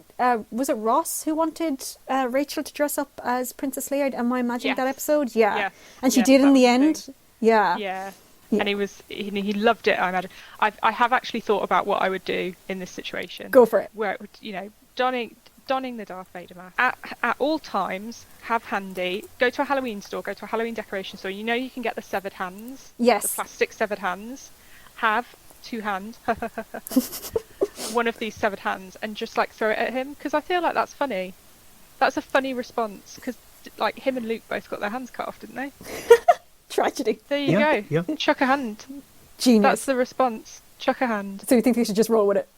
[SPEAKER 1] was it Ross who wanted Rachel to dress up as Princess Leia? Am I imagining that episode? Yeah. And she did in the end? Yeah. Yeah.
[SPEAKER 2] And he loved it. I imagine. I have actually thought about what I would do in this situation.
[SPEAKER 1] Go for it.
[SPEAKER 2] Where it would, donning the Darth Vader mask at all times. Have handy. Go to a Halloween store. Go to a Halloween decoration store. You can get the severed hands.
[SPEAKER 1] Yes.
[SPEAKER 2] The plastic severed hands. Have 2 hands. One of these severed hands, and just like throw it at him, because I feel like that's funny. That's a funny response, because like him and Luke both got their hands cut off, didn't they?
[SPEAKER 1] Tragedy.
[SPEAKER 2] There you
[SPEAKER 3] Yeah,
[SPEAKER 2] go.
[SPEAKER 3] yeah.
[SPEAKER 2] Chuck a hand.
[SPEAKER 1] Genius.
[SPEAKER 2] That's the response. Chuck a hand.
[SPEAKER 1] So you think they should just roll with it?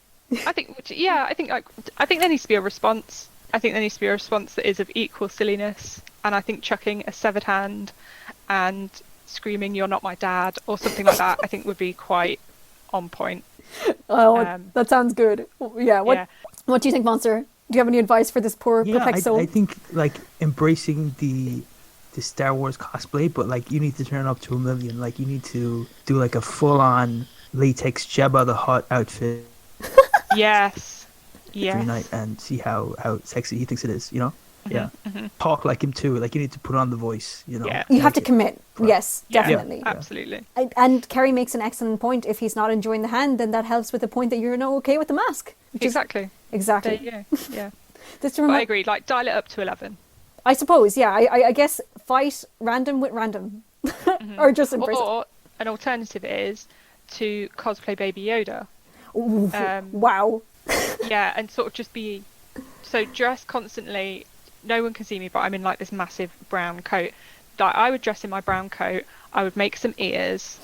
[SPEAKER 2] I think there needs to be a response. I think there needs to be a response that is of equal silliness, and I think chucking a severed hand and screaming "You're not my dad" or something like that, I think would be quite on point.
[SPEAKER 1] Oh, that sounds good. Yeah. What do you think, Monster? Do you have any advice for this poor perplexed soul?
[SPEAKER 3] I think like embracing the Star Wars cosplay, but like you need to turn up to 1,000,000. Like you need to do like a full-on latex Jabba the Hutt outfit.
[SPEAKER 2] Yes.
[SPEAKER 3] Every night and see how sexy he thinks it is.
[SPEAKER 2] Mm-hmm,
[SPEAKER 3] Yeah.
[SPEAKER 2] mm-hmm.
[SPEAKER 3] Talk like him too. Like you need to put on the voice.
[SPEAKER 2] Yeah.
[SPEAKER 1] You have to commit. Yes,
[SPEAKER 2] Yeah,
[SPEAKER 1] definitely.
[SPEAKER 2] absolutely.
[SPEAKER 1] And Kerry makes an excellent point. If he's not enjoying the hand, then that helps with the point that you're not okay with the mask.
[SPEAKER 2] Exactly.
[SPEAKER 1] Exactly.
[SPEAKER 2] There you go. Yeah.
[SPEAKER 1] Just to
[SPEAKER 2] But I
[SPEAKER 1] remind,
[SPEAKER 2] agree. Like dial it up to 11.
[SPEAKER 1] I suppose, yeah. I guess fight random with random. Or just embrace it.
[SPEAKER 2] Or an alternative is to cosplay Baby Yoda.
[SPEAKER 1] Ooh, wow.
[SPEAKER 2] Yeah, and sort of just be so dress constantly. No one can see me, but I'm in like this massive brown coat. Like I would dress in my brown coat. I would make some ears,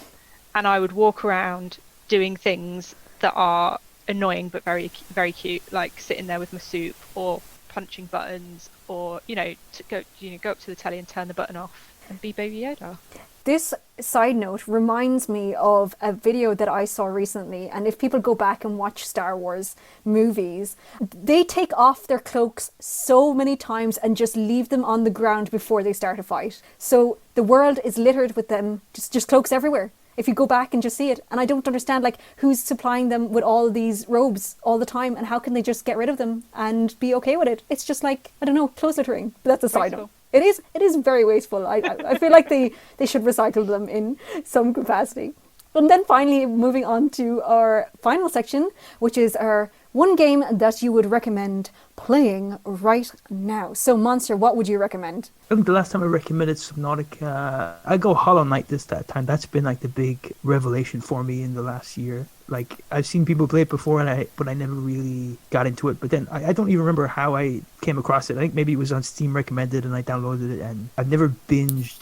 [SPEAKER 2] and I would walk around doing things that are annoying but very very cute, like sitting there with my soup or punching buttons, or to go up to the telly and turn the button off and be Baby Yoda.
[SPEAKER 1] This side note reminds me of a video that I saw recently, and if people go back and watch Star Wars movies, they take off their cloaks so many times and just leave them on the ground before they start a fight. So the world is littered with them, just cloaks everywhere. If you go back and just see it, and I don't understand like who's supplying them with all these robes all the time, and how can they just get rid of them and be okay with it? It's just like, I don't know, clothes littering. But that's a side note. It is very wasteful. I feel like they should recycle them in some capacity. And then finally, moving on to our final section, which is our one game that you would recommend playing right now. So, Monster, what would you recommend?
[SPEAKER 3] I think the last time I recommended Subnautica, I go Hollow Knight that time. That's been like the big revelation for me in the last year. Like I've seen people play it before, but I never really got into it. But then I don't even remember how I came across it. I think maybe it was on Steam recommended, and I downloaded it. And I've never binge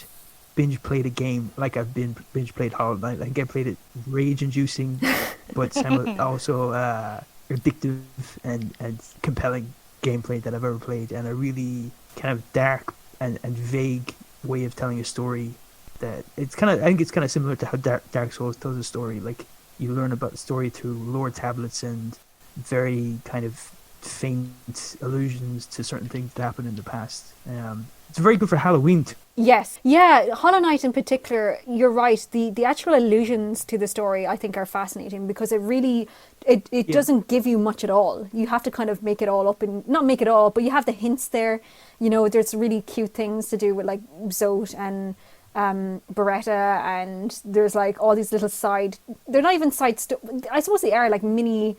[SPEAKER 3] played a game like I've binge played Hollow Knight. I think I played it rage inducing, but also addictive and compelling gameplay that I've ever played, and a really kind of dark and vague way of telling a story. That I think it's kind of similar to how Dark Souls tells a story. Like you learn about the story through lore tablets and very kind of faint allusions to certain things that happened in the past. It's very good for Halloween too.
[SPEAKER 1] Yes. Yeah, Hollow Knight in particular, you're right. The actual allusions to the story I think are fascinating, because it really it doesn't give you much at all. You have to kind of make it all up, and not make it all, but you have the hints there. There's really cute things to do with like Zote and Beretta, and there's like all these little they're not even I suppose they are like mini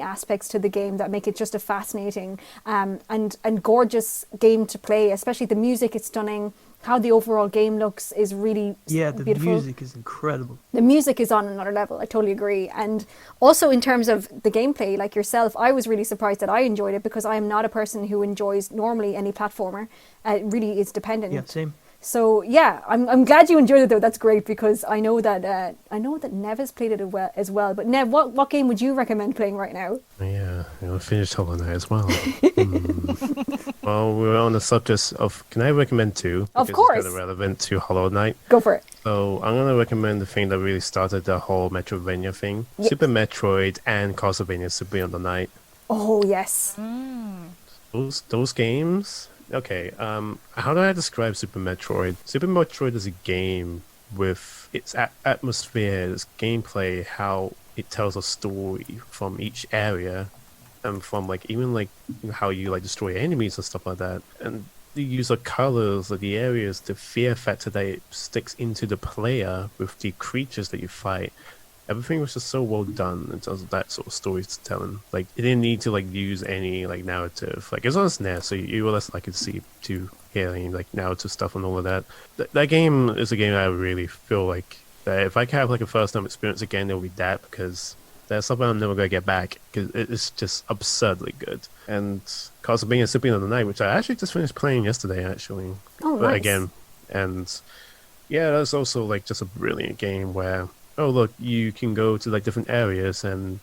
[SPEAKER 1] aspects to the game that make it just a fascinating and gorgeous game to play. Especially the music is stunning. How the overall game looks is really beautiful.
[SPEAKER 3] The music is incredible.
[SPEAKER 1] The music is on another level. I totally agree. And also in terms of the gameplay, like yourself, I was really surprised that I enjoyed it, because I am not a person who enjoys normally any platformer. It really is dependent.
[SPEAKER 3] Yeah, same.
[SPEAKER 1] So yeah, I'm glad you enjoyed it though. That's great, because I know that Nev has played it as well. But Nev, what game would you recommend playing right now?
[SPEAKER 4] Yeah, I finished Hollow Knight as well. Well, we're on the subject of. Can I recommend two?
[SPEAKER 1] Of
[SPEAKER 4] Because
[SPEAKER 1] course.
[SPEAKER 4] it's kind of relevant to Hollow Knight.
[SPEAKER 1] Go for it.
[SPEAKER 4] So I'm gonna recommend the thing that really started the whole Metroidvania thing:
[SPEAKER 1] Yes.
[SPEAKER 4] Super Metroid and Castlevania Symphony of the Night.
[SPEAKER 1] Oh yes.
[SPEAKER 4] Those games. Okay, how do I describe Super Metroid? Super Metroid is a game with its atmosphere, its gameplay, how it tells a story from each area, and from like even like how you like destroy enemies and stuff like that. And the use of colors, of the areas, the fear factor that it sticks into the player with the creatures that you fight. Everything was just so well done in terms of that sort of storytelling. Like, it didn't need to like use any like narrative. Like, it's on SNES, so you were less likely to hear any like narrative stuff and all of that. That game is a game I really feel like that if I can have like a first time experience again, it'll be that, because that's something I'm never gonna get back, because it's just absurdly good. And Castlevania Symphony of the Night, which I actually just finished playing yesterday, actually.
[SPEAKER 1] Oh,
[SPEAKER 4] But
[SPEAKER 1] nice.
[SPEAKER 4] again, and yeah, that's also like just a brilliant game where, oh look, you can go to like different areas, and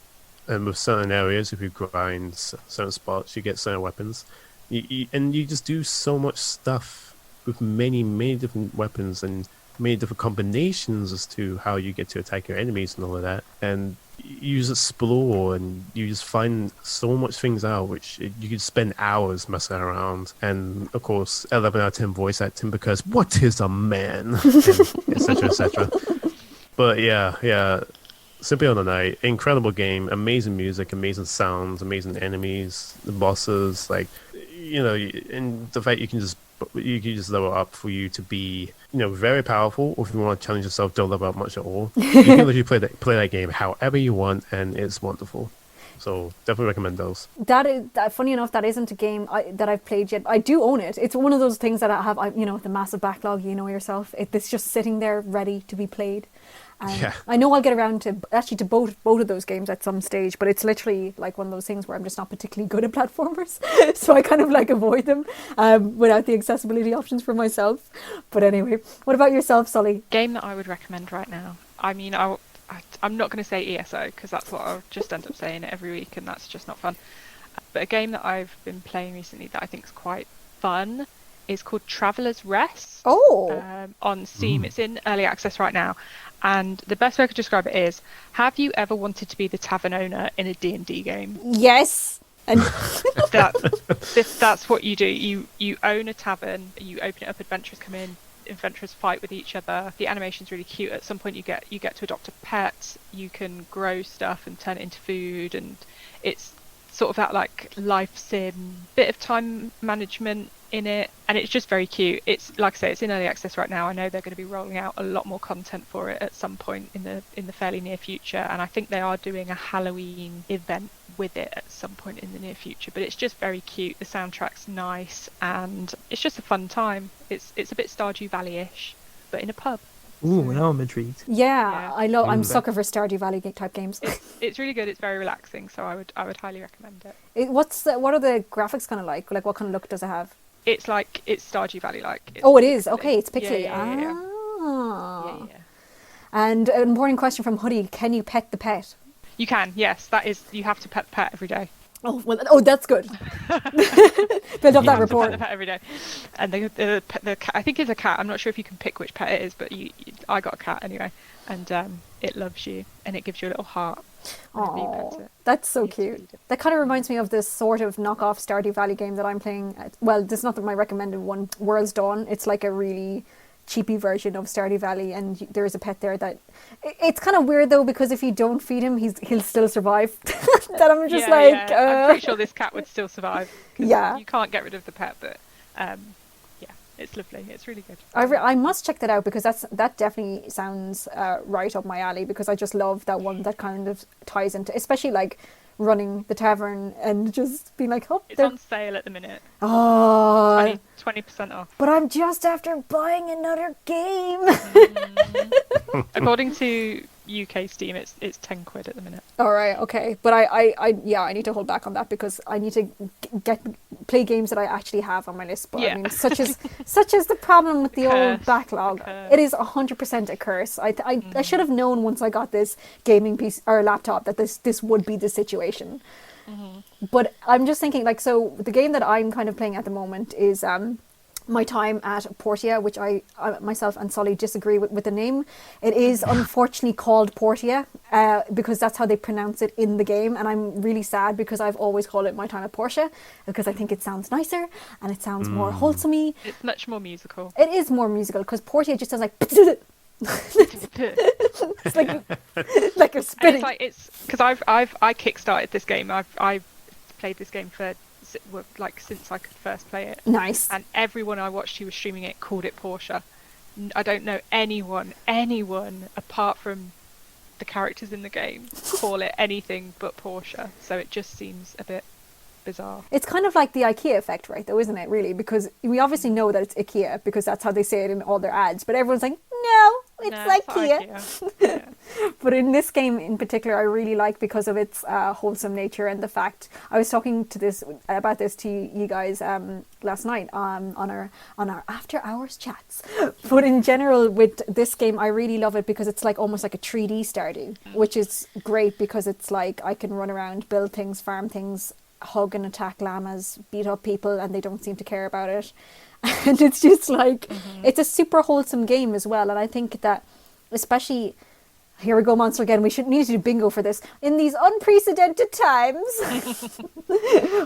[SPEAKER 4] with certain areas, if you grind certain spots, you get certain weapons. And you just do so much stuff with many different weapons and many different combinations as to how you get to attack your enemies and all of that. And you just explore and you just find so much things out, which you could spend hours messing around. And of course, 11 out of 10 voice acting, because what is a man, etc, etc. But yeah, Symphony of the Night, incredible game, amazing music, amazing sounds, amazing enemies, the bosses, like, you know, and the fact you can just level up for you to be, you know, very powerful, or if you want to challenge yourself, don't level up much at all. You can literally play that game however you want, and it's wonderful. So definitely recommend those.
[SPEAKER 1] Funny enough, that isn't a game that I've played yet. I do own it. It's one of those things that I have, you know, the massive backlog, you know yourself. It's just sitting there ready to be played.
[SPEAKER 4] Yeah.
[SPEAKER 1] I know I'll get around to both of those games at some stage, but it's literally like one of those things where I'm just not particularly good at platformers, so I kind of like avoid them without the accessibility options for myself. But anyway, what about yourself, Soli?
[SPEAKER 2] Game that I would recommend right now. I mean, I'm not going to say ESO, because that's what I'll just end up saying every week, and that's just not fun. But a game that I've been playing recently that I think is quite fun is called Traveller's Rest. On Steam. It's in early access right now. And the best way I could describe it is, have you ever wanted to be the tavern owner in a D&D game?
[SPEAKER 1] Yes. And
[SPEAKER 2] that's what you do. You own a tavern, you open it up, adventurers come in, adventurers fight with each other. The animation's really cute. At some point you get to adopt a pet, you can grow stuff and turn it into food, and it's sort of that like life sim, bit of time management in it, and it's just very cute. It's like I say, it's in early access right now. I know they're going to be rolling out a lot more content for it at some point in the fairly near future, and I think they are doing a Halloween event with it at some point in the near future. But it's just very cute. The soundtrack's nice, and it's just a fun time. It's a bit Stardew Valley-ish, but in a pub.
[SPEAKER 3] Ooh, now I'm intrigued.
[SPEAKER 1] yeah. I'm a sucker for Stardew Valley type games.
[SPEAKER 2] It's really good. It's very relaxing, so I would highly recommend it.
[SPEAKER 1] What are the graphics kind of like? Like, what kind of look does it have?
[SPEAKER 2] It's Stardew Valley like.
[SPEAKER 1] Oh, it is. Okay, it's pixely.
[SPEAKER 2] Yeah.
[SPEAKER 1] And an important question from Hoodie: can you pet the pet?
[SPEAKER 2] You can, yes. That is, you have to pet the pet every day.
[SPEAKER 1] Oh well. Oh, that's good. Build up that rapport.
[SPEAKER 2] Pet the pet every day, and the cat, I think it's a cat. I'm not sure if you can pick which pet it is, but I got a cat anyway, and it loves you and it gives you a little heart.
[SPEAKER 1] Oh, that's so cute. That kind of reminds me of this sort of knockoff Stardew Valley game that I'm playing. Well, this is not my recommended one. World's Dawn. It's like a really cheapy version of Stardew Valley, and there is a pet there that it's kind of weird though, because if you don't feed him, he'll still survive. That I'm just
[SPEAKER 2] I'm pretty sure this cat would still survive.
[SPEAKER 1] Yeah,
[SPEAKER 2] you can't get rid of the pet, but it's lovely. It's really good.
[SPEAKER 1] I must check that out, because that definitely sounds right up my alley, because I just love that one that kind of ties into, especially like running the tavern and just being like, oh,
[SPEAKER 2] it's on sale at the minute.
[SPEAKER 1] Oh,
[SPEAKER 2] 20% off.
[SPEAKER 1] But I'm just after buying another game.
[SPEAKER 2] According to UK Steam, it's £10 at the minute.
[SPEAKER 1] All right, okay, but I need to hold back on that, because I need to play games that I actually have on my list. But I mean, such as the problem with the old backlog. It is 100% a curse. I should have known once I got this gaming piece or laptop that this would be the situation. Mm-hmm. But I'm just thinking, like, so the game that I'm kind of playing at the moment is My Time at Portia, which I myself and Soli disagree with the name. It is unfortunately called Portia because that's how they pronounce it in the game, and I'm really sad, because I've always called it My Time at Portia, because I think it sounds nicer and it sounds more wholesome-y.
[SPEAKER 2] It's much more musical.
[SPEAKER 1] It is more musical, because Portia just sounds like it's like a spitting.
[SPEAKER 2] It's because I kickstarted this game. I've played this game for like since I could first play it.
[SPEAKER 1] Nice.
[SPEAKER 2] And everyone I watched who was streaming it called it Portia. I don't know anyone apart from the characters in the game call it anything but Portia. So it just seems a bit bizarre.
[SPEAKER 1] It's kind of like the IKEA effect, right, though, isn't it, really? Because we obviously know that it's IKEA because that's how they say it in all their ads. But everyone's like, no, it's
[SPEAKER 2] Not
[SPEAKER 1] IKEA.
[SPEAKER 2] Yeah.
[SPEAKER 1] But in this game in particular, I really like because of its wholesome nature and the fact I was talking about this to you guys last night on our after hours chats. But in general, with this game, I really love it because it's like almost like a 3D Stardew, which is great because it's like I can run around, build things, farm things, hug and attack llamas, beat up people, and they don't seem to care about it. And it's just like it's a super wholesome game as well. And I think that especially, here we go, Monster again, we should need to do bingo for this. In these unprecedented times,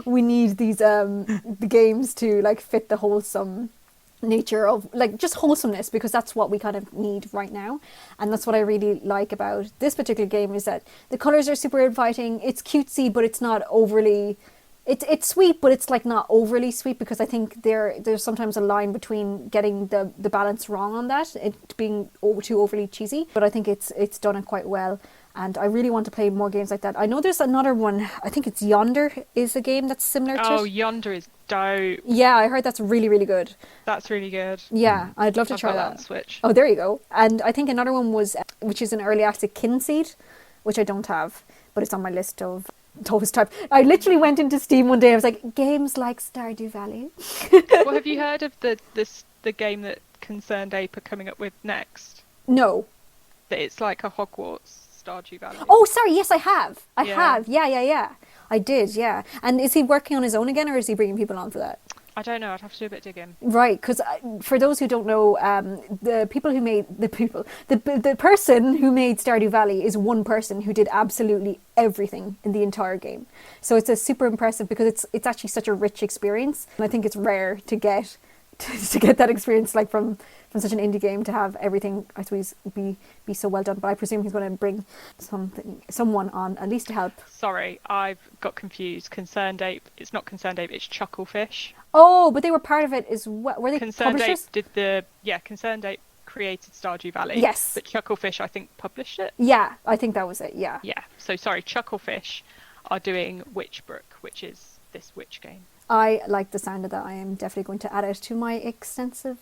[SPEAKER 1] we need these the games to like fit the wholesome nature of like just wholesomeness, because that's what we kind of need right now. And that's what I really like about this particular game, is that the colors are super inviting. It's cutesy, but it's not overly, it's sweet, but it's like not overly sweet, because I think there's sometimes a line between getting the balance wrong on that, it being too overly cheesy. But I think it's done it quite well. And I really want to play more games like that. I know there's another one. I think it's Yonder is a game that's similar to it.
[SPEAKER 2] Oh, Yonder is dope.
[SPEAKER 1] Yeah, I heard that's really, really good.
[SPEAKER 2] That's really good.
[SPEAKER 1] Yeah, I'd love to
[SPEAKER 2] I've
[SPEAKER 1] try
[SPEAKER 2] got
[SPEAKER 1] that.
[SPEAKER 2] on Switch.
[SPEAKER 1] Oh, there you go. And I think another one was, which is an early access, Kinseed, which I don't have, but it's on my list of always type. I literally went into Steam one day. I was like, games like Stardew Valley.
[SPEAKER 2] Well, have you heard of the game that Concerned Ape are coming up with next?
[SPEAKER 1] No.
[SPEAKER 2] That it's like a Hogwarts Stardew Valley.
[SPEAKER 1] Oh, sorry. Yes, I have. I
[SPEAKER 2] Yeah.
[SPEAKER 1] have. Yeah. I did. Yeah. And is he working on his own again, or is he bringing people on for that?
[SPEAKER 2] I don't know. I'd have to do a bit of digging.
[SPEAKER 1] Right, because for those who don't know, the person who made Stardew Valley is one person who did absolutely everything in the entire game. So it's a super impressive, because it's actually such a rich experience, and I think it's rare to get that experience, like from such an indie game, to have everything, I suppose, be so well done. But I presume he's going to bring someone on at least to help.
[SPEAKER 2] Sorry, I've got confused. Concerned Ape. It's not Concerned Ape. It's Chucklefish.
[SPEAKER 1] Oh, but they were part of it as well. Were they
[SPEAKER 2] Concerned
[SPEAKER 1] publishers?
[SPEAKER 2] Ape Concerned Ape created Stardew Valley.
[SPEAKER 1] Yes.
[SPEAKER 2] But Chucklefish, I think, published it.
[SPEAKER 1] Yeah, I think that was it. Yeah.
[SPEAKER 2] Yeah. So sorry, Chucklefish are doing Witchbrook, which is this witch game.
[SPEAKER 1] I like the sound of that. I am definitely going to add it to my extensive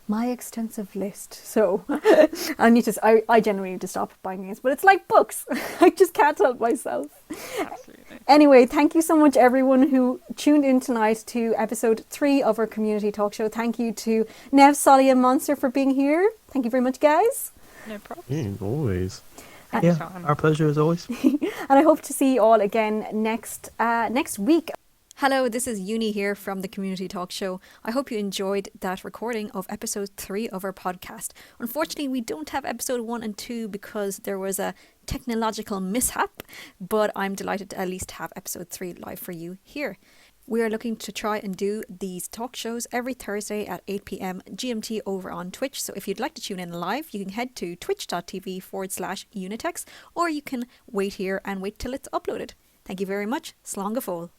[SPEAKER 1] list. So I genuinely need to stop buying games, but it's like books. I just can't help myself.
[SPEAKER 2] Absolutely.
[SPEAKER 1] Anyway, thank you so much, everyone who tuned in tonight to episode 3 of our Community Talk Show. Thank you to Nev, Soli and Monster for being here. Thank you very much, guys.
[SPEAKER 2] No problem.
[SPEAKER 4] Always.
[SPEAKER 3] Yeah, our pleasure as always.
[SPEAKER 1] And I hope to see you all again next week. Hello, this is Uni here from the Community Talk Show. I hope you enjoyed that recording of episode 3 of our podcast. Unfortunately, we don't have episode 1 and 2 because there was a technological mishap, but I'm delighted to at least have episode 3 live for you here. We are looking to try and do these talk shows every Thursday at 8 p.m. GMT over on Twitch. So if you'd like to tune in live, you can head to twitch.tv/Unitex, or you can wait here and wait till it's uploaded. Thank you very much. Slán go fóill.